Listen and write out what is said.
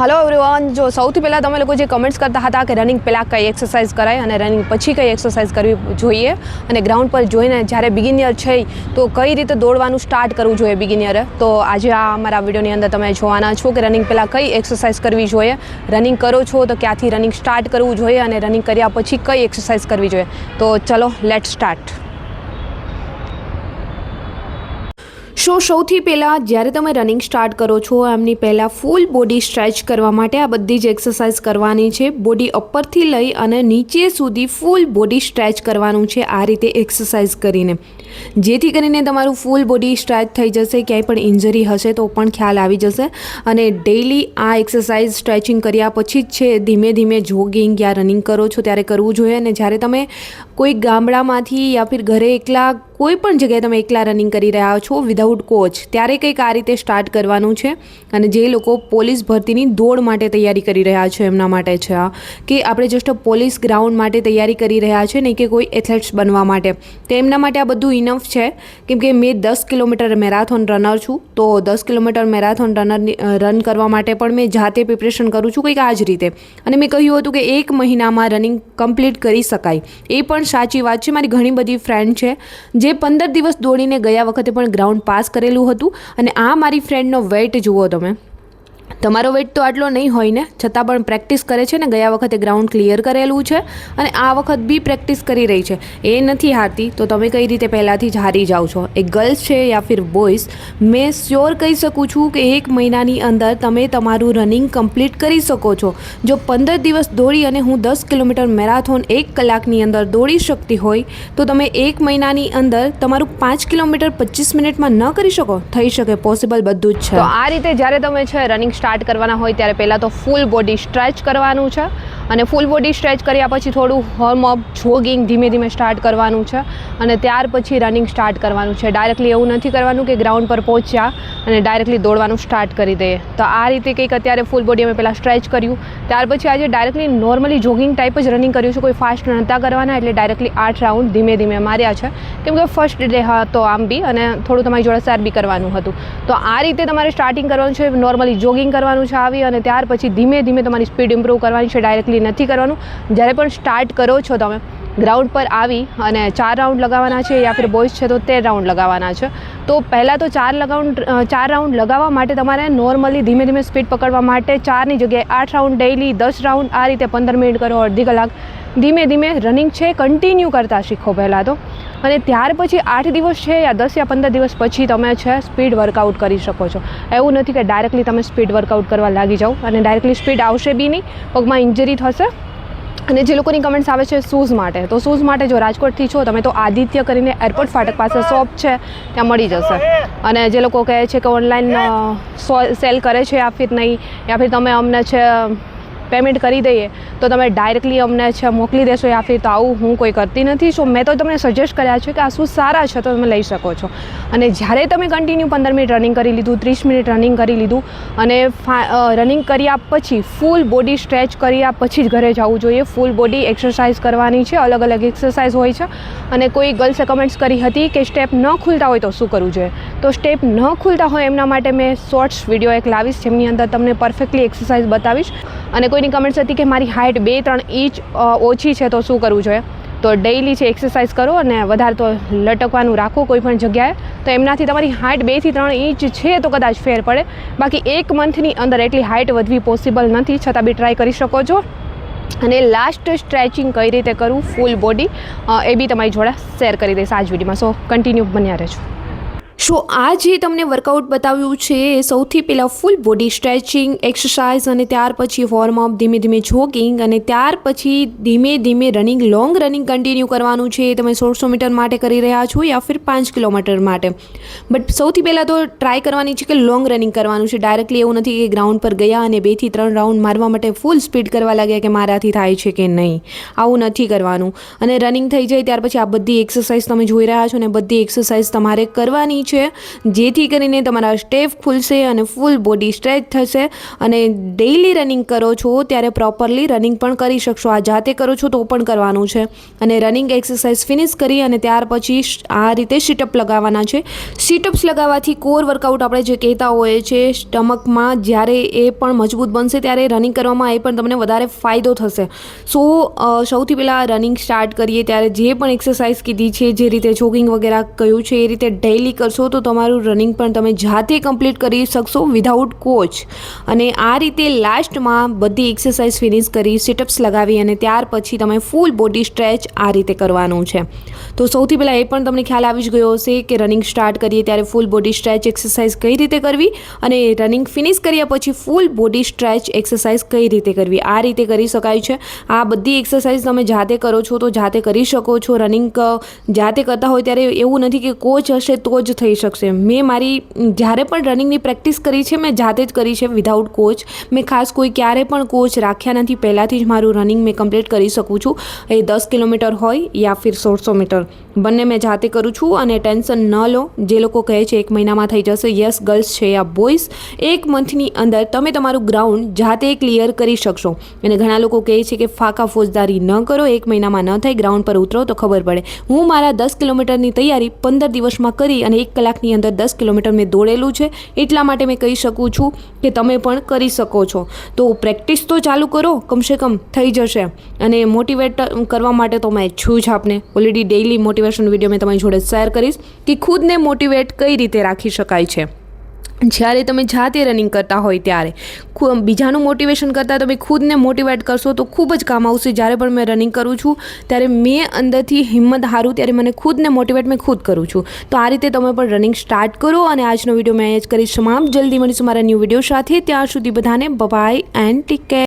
Hello everyone. जो સૌથી પહેલાં તમે લોકો જે કમેન્ટ્સ કરતા હતા કે રનિંગ પહેલાં કઈ એક્સરસાઇઝ કરાય અને રનિંગ પછી કઈ એક્સરસાઇઝ કરવી જોઈએ અને ગ્રાઉન્ડ પર જોઈને જ્યારે બિગિનિયર છે તો કઈ રીતે દોડવાનું સ્ટાર્ટ કરવું જોઈએ બિગિનિયરે, તો આજે આ અમારા વિડીયોની અંદર તમે જોવાના છો કે રનિંગ પહેલાં કઈ એક્સરસાઇઝ કરવી જોઈએ, રનિંગ કરો છો તો ક્યાંથી રનિંગ સ્ટાર્ટ કરવું જોઈએ અને રનિંગ કર્યા પછી કઈ એક્સરસાઇઝ કરવી જોઈએ. તો ચલો લેટ સ્ટાર્ટ. સૌથી પહેલાં જ્યારે તમે રનિંગ સ્ટાર્ટ કરો છો એમની પહેલાં ફૂલ બોડી સ્ટ્રેચ કરવા માટે આ બધી જ એક્સરસાઇઝ કરવાની છે. બોડી ઉપરથી લઈ અને નીચે સુધી ફૂલ બોડી સ્ટ્રેચ કરવાનું છે આ રીતે એક્સરસાઇઝ કરીને, જેથી કરીને તમારું ફૂલ બોડી સ્ટ્રેચ થઈ જશે. ક્યાંય પણ ઇન્જરી હશે તો પણ ખ્યાલ આવી જશે. અને ડેઇલી આ એક્સરસાઇઝ સ્ટ્રેચિંગ કર્યા પછી જ છે ધીમે ધીમે જોગિંગ યા રનિંગ કરો છો ત્યારે કરવું જોઈએ. અને જ્યારે તમે કોઈ ગામડામાંથી યા ફિર ઘરે એકલા કોઈ પણ જગ્યાએ તમે એકલા રનિંગ કરી રહ્યા છો વિધાઉટ કોચ, ત્યારે કંઈક આ રીતે સ્ટાર્ટ કરવાનું છે. અને જે લોકો પોલીસ ભરતીની દોડ માટે તૈયારી કરી રહ્યા છે એમના માટે છે આ, કે આપણે જસ્ટ પોલીસ ગ્રાઉન્ડ માટે તૈયારી કરી રહ્યા છે નહીં કે કોઈ એથ્લેટ્સ બનવા માટે, તો એમના માટે આ બધું ઇનફ છે. કેમ કે મેં 10 કિલોમીટર મેરાથોન રનર છું, તો 10 કિલોમીટર મેરાથોન રન કરવા માટે પણ મેં જાતે પ્રિપરેશન કરું છું કંઈક આ જ રીતે. અને મેં કહ્યું હતું કે 1 મહિનામાં રનિંગ કમ્પ્લીટ કરી શકાય. એ પણ સાચી વાત છે. મારી ઘણી બધી ફ્રેન્ડ છે જે 15 દિવસ દોડીને ગયા વખતે પણ ગ્રાઉન્ડ પાસ કરેલું હતું. અને આ મારી ફ્રેન્ડનો વેઇટ જુઓ તમે, તમારો વેઇટ તો આટલો નહીં હોય ને, છતાં પણ પ્રેક્ટિસ કરે છે ને, ગયા વખતે ગ્રાઉન્ડ ક્લિયર કરેલું છે અને આ વખત બી પ્રેક્ટિસ કરી રહી છે. એ નથી હારતી તો તમે કઈ રીતે પહેલાંથી જ હારી જાઓ છો? એ ગર્લ્સ છે યા ફિર બોયઝ, મેં શ્યોર કહી શકું છું કે 1 મહિનાની અંદર તમે તમારું રનિંગ કમ્પ્લીટ કરી શકો છો. જો 15 દિવસ દોડી અને હું 10 કિલોમીટર મેરાથોન 1 કલાકની અંદર દોડી શકતી હોય તો તમે 1 મહિનાની અંદર તમારું 5 કિલોમીટર 25 મિનિટમાં ન કરી શકો? થઈ શકે, પોસિબલ બધું જ છે. તો આ રીતે જ્યારે તમે છે રનિંગ સ્ટાર્ટ કરવાના હોય ત્યારે પહેલાં તો ફૂલ બોડી સ્ટ્રેચ કરવાનું છે. અને ફૂલ બોડી સ્ટ્રેચ કર્યા પછી થોડું વોર્મ અપ જોગિંગ ધીમે ધીમે સ્ટાર્ટ કરવાનું છે. અને ત્યાર પછી રનિંગ સ્ટાર્ટ કરવાનું છે. ડાયરેક્ટલી એવું નથી કરવાનું કે ગ્રાઉન્ડ પર પહોંચ્યા અને ડાયરેક્ટલી દોડવાનું સ્ટાર્ટ કરી દઈએ. તો આ રીતે કંઈક અત્યારે ફૂલ બોડી અમે પહેલાં સ્ટ્રેચ કર્યું, ત્યાર પછી આજે ડાયરેક્ટલી નોર્મલી જોગિંગ ટાઈપ જ રનિંગ કર્યું છે. કોઈ ફાસ્ટ નહોતા કરવાના, એટલે ડાયરેક્ટલી 8 રાઉન્ડ ધીમે ધીમે માર્યા છે. કેમ કે ફર્સ્ટ ડે હતો આમ બી, અને થોડું તમારી જોડે શેર બી કરવાનું હતું. તો આ રીતે તમારે સ્ટાર્ટિંગ કરવાનું છે. નોર્મલી જોગિંગ કરવાનું છે આવી, અને ત્યાર પછી ધીમે ધીમે તમારી સ્પીડ ઇમ્પ્રૂવ કરવાની છે. ડાયરેક્ટલી નથી કરવાનું. જ્યારે પણ સ્ટાર્ટ કરો છો તમે ગ્રાઉન્ડ પર આવી અને 4 રાઉન્ડ લગાવવાના છે, યા ફિર બોયઝ છે તો 13 રાઉન્ડ લગાવવાના છે. તો પહેલાં તો 4 રાઉન્ડ લગાવવા માટે તમારે નોર્મલી ધીમે ધીમે સ્પીડ પકડવા માટે 4ની જગ્યાએ 8 રાઉન્ડ ડેઇલી 10 રાઉન્ડ આ રીતે 15 મિનિટ કરો, અડધી કલાક ધીમે ધીમે રનિંગ છે કન્ટિન્યુ કરતા શીખો પહેલાં તો. અને ત્યાર પછી 8 દિવસ છે યા 10 યા 15 દિવસ પછી તમે છે સ્પીડ વર્કઆઉટ કરી શકો છો. એવું નથી કે ડાયરેક્ટલી તમે સ્પીડ વર્કઆઉટ કરવા લાગી જાઓ, અને ડાયરેક્ટલી સ્પીડ આવશે બી નહીં, પગમાં ઇન્જરી થશે. અને જે લોકોની કમેન્ટ્સ આવે છે શૂઝ માટે, તો શૂઝ માટે જો રાજકોટથી છો તમે તો આદિત્ય કરીને એરપોર્ટ ફાટક પાસે શોપ છે, ત્યાં મળી જશે. અને જે લોકો કહે છે કે ઓનલાઈન સેલ કરે છે યા ફિર નહીં, યા ફિર તમે અમને છે પેમેન્ટ કરી દઈએ તો તમે ડાયરેક્ટલી અમને છે મોકલી દેશો, યા ફિર તો આવું હું કોઈ કરતી નથી. સો મેં તો તમને સજેસ્ટ કર્યા છે કે આ શૂઝ સારા છે તો તમે લઈ શકો છો. અને જ્યારે તમે કન્ટિન્યુ 15 મિનિટ રનિંગ કરી લીધું, 30 મિનિટ રનિંગ કરી લીધું, અને રનિંગ કર્યા પછી ફૂલ બોડી સ્ટ્રેચ કર્યા પછી જ ઘરે જવું જોઈએ. ફૂલ બોડી એક્સરસાઇઝ કરવાની છે, અલગ અલગ એક્સરસાઇઝ હોય છે. અને કોઈ ગર્લ્સે કમેન્ટ્સ કરી હતી કે સ્ટેપ ન ખુલતા હોય તો શું કરવું જોઈએ, તો સ્ટેપ ન ખુલતા હોય એમના માટે મેં શોર્ટ્સ વિડીયો એક લાવીશ જેમની અંદર તમને પરફેક્ટલી એક્સરસાઇઝ બતાવીશ. અને કોઈની કમેન્ટ્સ હતી કે મારી હાઇટ 2-3 ઇંચ ઓછી છે તો શું કરવું જોઈએ, તો ડેઇલી છે એક્સરસાઇઝ કરો અને વધારે તો લટકવાનું રાખો કોઈ પણ જગ્યાએ, તો એમનાથી તમારી હાઇટ 2 થી 3 ઇંચ છે તો કદાચ ફેર પડે. બાકી 1 મંથની અંદર એટલી હાઇટ વધવી પોસિબલ નથી, છતાં બી ટ્રાય કરી શકો છો. અને લાસ્ટ સ્ટ્રેચિંગ કઈ રીતે કરવું ફૂલ બોડી એ બી તમારી જોડે શેર કરી દઈશ આ જ વિડીયોમાં. સો કન્ટિન્યુ બન્યા રહેજો. આ જે તમને વર્કઆઉટ બતાવ્યું છે એ સૌથી પહેલાં ફૂલ બોડી સ્ટ્રેચિંગ એક્સરસાઇઝ, અને ત્યાર પછી વોર્મઅપ, ધીમે ધીમે જોગિંગ, અને ત્યાર પછી ધીમે ધીમે રનિંગ, લોંગ રનિંગ કન્ટિન્યુ કરવાનું છે. તમે 1600 મીટર માટે કરી રહ્યા છો યા ફિર 5 કિલોમીટર માટે. બટ સૌથી પહેલાં તો ટ્રાય કરવાની છે કે લોંગ રનિંગ કરવાનું છે. ડાયરેક્ટલી એવું નથી કે ગ્રાઉન્ડ પર ગયા અને 2 થી 3 રાઉન્ડ મારવા માટે ફૂલ સ્પીડ કરવા લાગ્યા કે મારાથી થાય છે કે નહીં, આવું નથી કરવાનું. અને રનિંગ થઈ જાય ત્યાર પછી આ બધી એક્સરસાઇઝ તમે જોઈ રહ્યા છો ને બધી એક્સરસાઇઝ તમારે કરવાની છે, જેથી કરીને તમારા સ્ટેપ ખુલશે અને ફૂલ બોડી સ્ટ્રેચ થશે અને ડેઇલી રનિંગ કરો છો ત્યારે પ્રોપરલી રનિંગ પણ કરી શકશો. આ જાતે કરો છો તો પણ કરવાનું છે. અને રનિંગ એક્સરસાઇઝ ફિનિશ કરી અને ત્યાર પછી આ રીતે સીટઅપ લગાવવાના છે. સીટઅપ્સ લગાવવાથી કોર વર્કઆઉટ આપણે જે કહેતા હોઈએ છીએ સ્ટમકમાં, જ્યારે એ પણ મજબૂત બનશે ત્યારે રનિંગ કરવામાં એ પણ તમને વધારે ફાયદો થશે. સો સૌથી પહેલાં રનિંગ સ્ટાર્ટ કરીએ ત્યારે જે પણ એક્સરસાઇઝ કીધી છે, જે રીતે જોગિંગ વગેરે કહ્યું છે એ રીતે ડેઇલી કરશો તો તમારું રનિંગ પણ તમે જાતે કમ્પ્લીટ કરી શકશો વિધાઉટ કોચ. અને આ રીતે લાસ્ટમાં બધી એક્સરસાઇઝ ફિનિશ કરી સીટઅપ્સ લગાવી અને ત્યાર પછી તમે ફૂલ બોડી સ્ટ્રેચ આ રીતે કરવાનું છે. તો સૌથી પહેલાં એ પણ તમને ખ્યાલ આવી જ ગયો હશે કે રનિંગ સ્ટાર્ટ કરીએ ત્યારે ફૂલ બોડી સ્ટ્રેચ એક્સરસાઇઝ કઈ રીતે કરવી અને રનિંગ ફિનિશ કર્યા પછી ફૂલ બોડી સ્ટ્રેચ એક્સરસાઇઝ કઈ રીતે કરવી. આ રીતે કરી શકાય છે. આ બધી એક્સરસાઇઝ તમે જાતે કરો છો તો જાતે કરી શકો છો. રનિંગ જાતે કરતા હોય ત્યારે એવું નથી કે કોચ હશે તો જ થઈ શકશે. મેં મારી જ્યારે પણ રનિંગની પ્રેક્ટિસ કરી છે મેં જાતે જ કરી છે વિધાઉટ કોચ. મેં ખાસ કોઈ ક્યારે પણ કોચ રાખ્યા નથી. પહેલાંથી જ મારું રનિંગ મેં કમ્પ્લીટ કરી શકું છું. એ 10 કિલોમીટર હોય યા ફિર 1600 મીટર બંને મેં જાતે કરું છું. અને ટેન્શન ન લો, જે લોકો કહે છે 1 મહિનામાં થઈ જશે, યસ ગર્લ્સ છે યા બોયઝ, 1 મંથની અંદર તમે તમારું ગ્રાઉન્ડ જાતે ક્લિયર કરી શકશો. અને ઘણા લોકો કહે છે કે ફાકા ફોજદારી ન કરો, 1 મહિનામાં ન થાય, ગ્રાઉન્ડ પર ઉતરો તો ખબર પડે. હું મારા 10 કિલોમીટરની તૈયારી 15 દિવસમાં કરી અને 1 કલાકની અંદર 10 કિલોમીટર મેં દોડેલું છે. એટલા માટે મેં કહી શકું છું કે તમે પણ કરી શકો છો. તો પ્રેક્ટિસ તો ચાલુ કરો, કમસે કમ થઈ જશે. અને મોટિવેટ કરવા માટે તો મેં છું જ. આપને ઓલરેડી ડેઇલી મોટિવેશન વિડીયો મેં તમારી જોડે શેર કરીશ કે ખુદને મોટિવેટ કઈ રીતે રાખી શકાય છે. જ્યારે તમે જાતે રનિંગ કરતા હોય ત્યારે બીજાનું મોટિવેશન કરતાં તમે ખુદને મોટિવેટ કરશો તો ખૂબ જ કામ આવશે. જ્યારે પણ મેં રનિંગ કરું છું ત્યારે મેં અંદરથી હિંમત હારું ત્યારે મને ખુદને મોટિવેટ મેં ખુદ કરું છું. તો આ રીતે તમે પણ રનિંગ સ્ટાર્ટ કરો. અને આજનો વિડીયો મેં જ કરીશ સમાપ્ત. જલ્દી મળીશું મારા ન્યૂ વિડીયો સાથે. ત્યાં સુધી બધાને બાય એન્ડ ટેક કેર.